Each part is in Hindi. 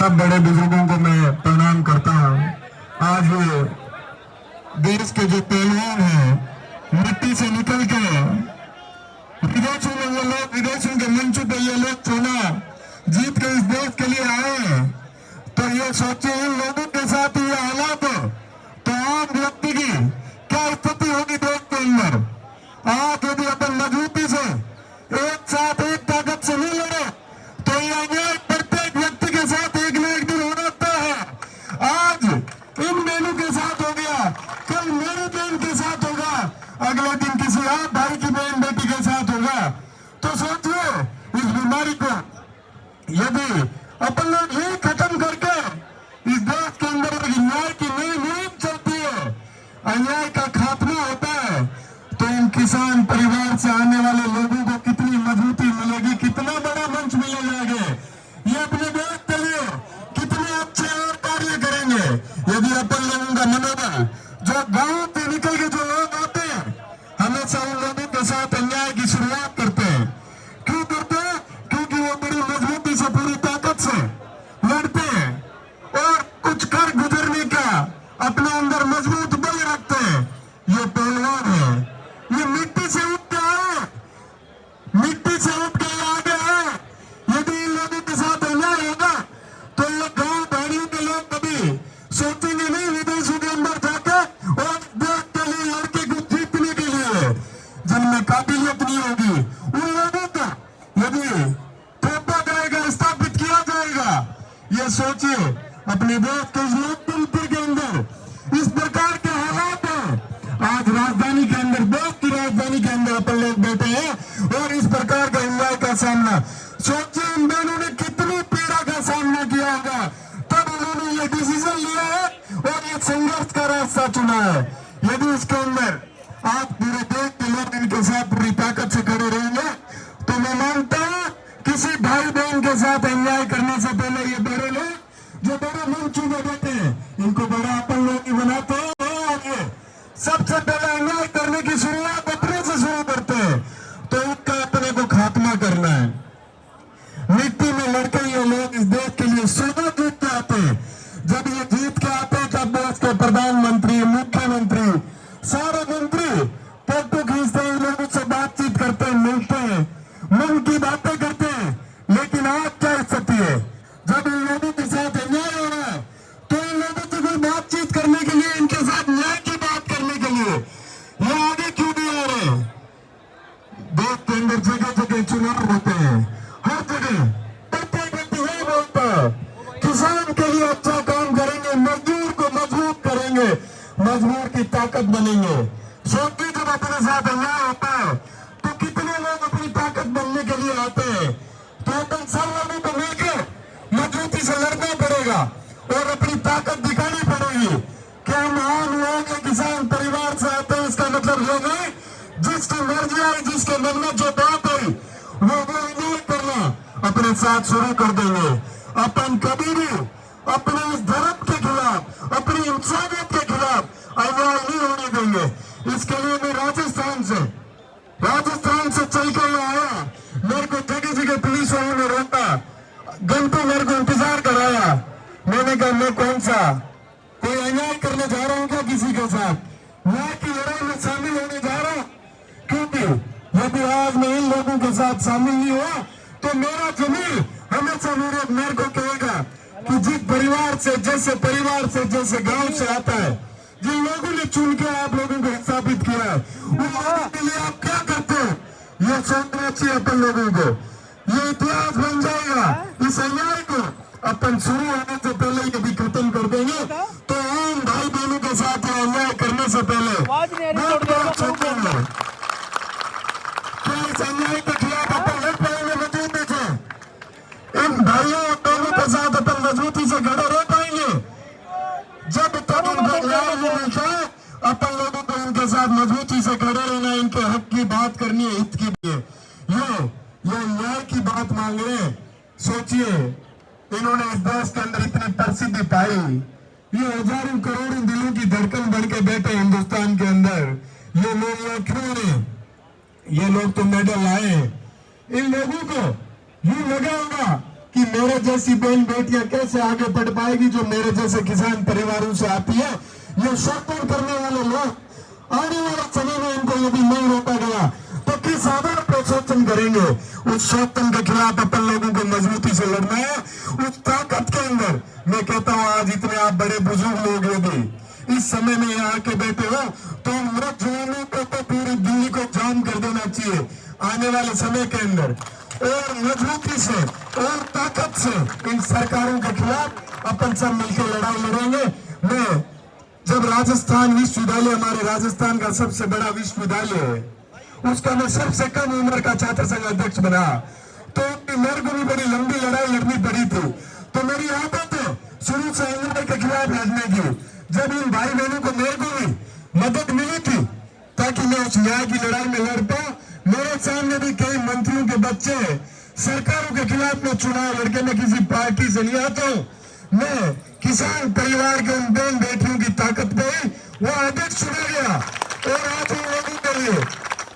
सब बड़े बुजुर्गों को मैं प्रणाम करता हूँ। आज देश के जो पहलवान हैं, मिट्टी से निकल के विदेशों में वो लोग, विदेशों के मंचों पर ये लोग चुना जीत के इस देश के लिए आए हैं, तो ये सोचिए इन लोगों के साथ ये हालात हो तो आम व्यक्ति की क्या स्थिति होगी देश के अंदर। आज यदि अपन मजबूती से एक साथ एक ताकत से नहीं लड़े तो ये अन्याय प्रत्येक व्यक्ति के साथ एक न एक दिन होना तय है। आज इन बहनों के साथ हो गया, कल मेरी बहन के साथ होगा, अगले दिन किसी आप भाई की बहन बेटी के साथ होगा। तो सोचिए इस बीमारी को यदि अपन लोग यही खत्म करके इस देश के अंदर एक न्याय की नई मुहिम चलती है, अन्याय का खात्मा होता है, तो इन किसान परिवार से आने वाले लोगों को कितनी मजबूती मिलेगी, कितना बड़ा मंच मिलेगा आगे। ये अपने देश के लिए कितने अच्छे और कार्य करेंगे यदि अपन लोगों का मनोबल, जो गांव से निकल के जो लोग आते हैं हमेशा उन लोगों के साथ अन्याय की शुरुआत करते हैं। क्यों करते हैं? क्योंकि वो बड़ी मजबूती से पूरी ताकत से लड़ते हैं और कुछ कर गुजरने का अपने अंदर मजबूत बल रखते हैं। ये पहलवान है, ये मिट्टी से उठ के आए, मिट्टी से उठ के आगे आए। यदि इन लोगों के साथ अन्याय होगा तो ये गांव भाड़ियों के लोग कभी सोचेंगे नहीं विदेशों के अंदर जाके और देश के लिए लड़के को जीतने के लिए जिनमें काबिलियत नहीं होगी उन लोगों का यदि ठोपा करेगा, स्थापित किया जाएगा। ये सोचिए अपने देश के इस लोकतंत्र के अंदर इस प्रकार के हालात हैं। आज राजधानी के अंदर, देश की राजधानी के अंदर अपन लोग बैठे हैं और इस प्रकार का अन्याय का सामना, सोचिए इन बहनों ने कितनी पीड़ा का सामना किया होगा, तब उन्होंने ये डिसीजन लिया है और ये संघर्ष का रास्ता चुना है। यदि इसके अंदर आज पूरे देश के लोग इनके साथ पूरी ताकत से खड़े रहेंगे तो मैं मानता हूं किसी भाई बहन के साथ अन्याय करने से पहले ये बड़े लोग जो बड़े मंचों में बैठे हैं इनको बड़ा अपन लोग ही बनाते हैं। आगे सबसे पहले अन्याय करने की शुरुआत अपने से शुरू करते हैं, तो इनका अपने को खात्मा करना है। मिट्टी में लड़के ये लोग इस देश के लिए सोना जीत के आते हैं। जब ये जीत के आते हैं तब देश के प्रधानमंत्री, मुख्यमंत्री, सारे मंत्री फोटो खींचते हैं, लोगों से बातचीत करते हैं, मिलते हैं, मन की बातें करते हैं। लेकिन आज क्या स्थिति है? जब इन लोगों के साथ अन्याय हो रहा है तो इन लोगों से कोई बातचीत करने के लिए, इनके साथ न्याय की बात करने के लिए ये आगे क्यों नहीं आ रहे? देश के अंदर जगह जगह चुनाव होते हैं, हर जगह प्रत्येक व्यक्ति यही बोलता है किसान के लिए अच्छा काम करेंगे, मजदूर को मजबूत करेंगे, मजदूर की ताकत बनेंगे। सोचिए जब अपने साथ अन्याय होता है तो कितने लोग अपनी ताकत बनने के लिए आते हैं। तो अपन सब लोगों को मिलकर मजबूती से लड़ना पड़ेगा और अपनी ताकत दिखानी पड़ेगी कि हम आम लोग किसान परिवार से आते हैं। इसका मतलब ये नहीं जिसकी मर्जी आई, जिसके मन में जो बात आई वो इग्नोर करना अपने साथ शुरू कर देंगे। अपन कभी भी अपने इस धर्म के खिलाफ, अपनी इंसानियत के खिलाफ अन्याय नहीं होने देंगे। इसके लिए मैं राजस्थान से चल के आया, मेरे को जगह जगह पुलिस वालों ने रोका, घंटों मेरे को इंतजार कराया। मैंने कहा मैं कौन सा कोई अन्याय करने जा रहा हूँ क्या किसी के साथ? न्याय की लड़ाई में शामिल होने जा रहा हूँ, क्योंकि यदि आज मैं इन लोगों के साथ शामिल नहीं हुआ तो मेरा जमीन हमेशा मेरे को कहेगा कि जिस परिवार से जैसे गांव से आता है, जिन लोगों ने चुन के आप लोगों को स्थापित किया है, उन लोगों के लिए आप क्या करते हो ये सोचना चाहिए अपन लोगों को। ये इतिहास बन जाएगा। इस अन्याय को अपन शुरू होने से पहले यदि खत्म कर देंगे तो आम भाई बहनों के साथ अन्याय करने से पहले क्या इस अन्याय के खिलाफ अपन लड़ पाएंगे मजबूती से? इन भाइयों बहनों के साथ अपन मजबूती से खड़े रह पाएंगे? जब तक इनको न्याय नहीं मिलता अपन लोगों को इनके साथ मजबूती से खड़े रहना, इनके हक की बात करनी है, हित की भी है। ये न्याय की बात मांग रहे हैं। सोचिए इन्होंने इस देश के अंदर इतनी प्रसिद्धि पाई, ये हजारों करोड़ों दिलों की धड़कन बन के बैठे हिंदुस्तान के अंदर। ये लोग यहाँ क्यों हैं? ये लोग तो मेडल लाए। इन लोगों को यूं लगा होगा कि कि मेरे जैसी बहन बेटियां कैसे आगे बढ़ पाएगी जो मेरे जैसे किसान परिवारों से आती है। ये शोषण करने वाले लोग आने वाले समय में इनको यदि नहीं रोका गया तो किस आधार पर शोषण करेंगे। उस शोषण के खिलाफ अपन लोगों को मजबूती से लड़ना है। उस ताकत के अंदर मैं कहता हूं आज इतने आप बड़े बुजुर्ग लोग यदि इस समय में यहाँ आके बैठे हो तो मृत जवानों को तो पूरी दिल्ली को जाम कर देना चाहिए आने वाले समय के अंदर। और मजबूती से और ताकत से इन सरकारों के खिलाफ अपन सब मिलकर लड़ाई लड़ेंगे। मैं जब राजस्थान विश्वविद्यालय हमारे राजस्थान का सबसे बड़ा विश्वविद्यालय है उसका मैं सबसे कम उम्र का छात्र संघ अध्यक्ष बना तो मेरे को भी बड़ी लंबी लड़ाई लड़नी पड़ी थी। तो मेरी आदत है शुरू से अन्याय के खिलाफ लड़ने की। जब इन भाई बहनों को मेरे को भी मदद मिली थी ताकि मैं उस न्याय की लड़ाई में लड़ पाऊं। मेरे सामने भी कई मंत्रियों के बच्चे सरकारों के खिलाफ में चुनाव लड़के मैं किसी पार्टी से नहीं आता हूं। मैं किसान परिवार के उन बहन बेटियों की ताकत पे ही वो अध्यक्ष चुना गया। और आज उन लोगों के लिए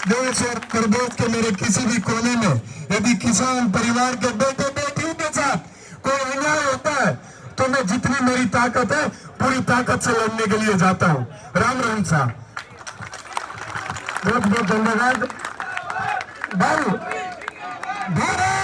देश और प्रदेश के मेरे किसी भी कोने में यदि किसान परिवार के बेटे बेटियों के साथ कोई अन्याय होता है तो मैं जितनी मेरी ताकत है पूरी ताकत से लड़ने के लिए जाता हूं। राम राम साहब, बहुत बहुत धन्यवाद। भारत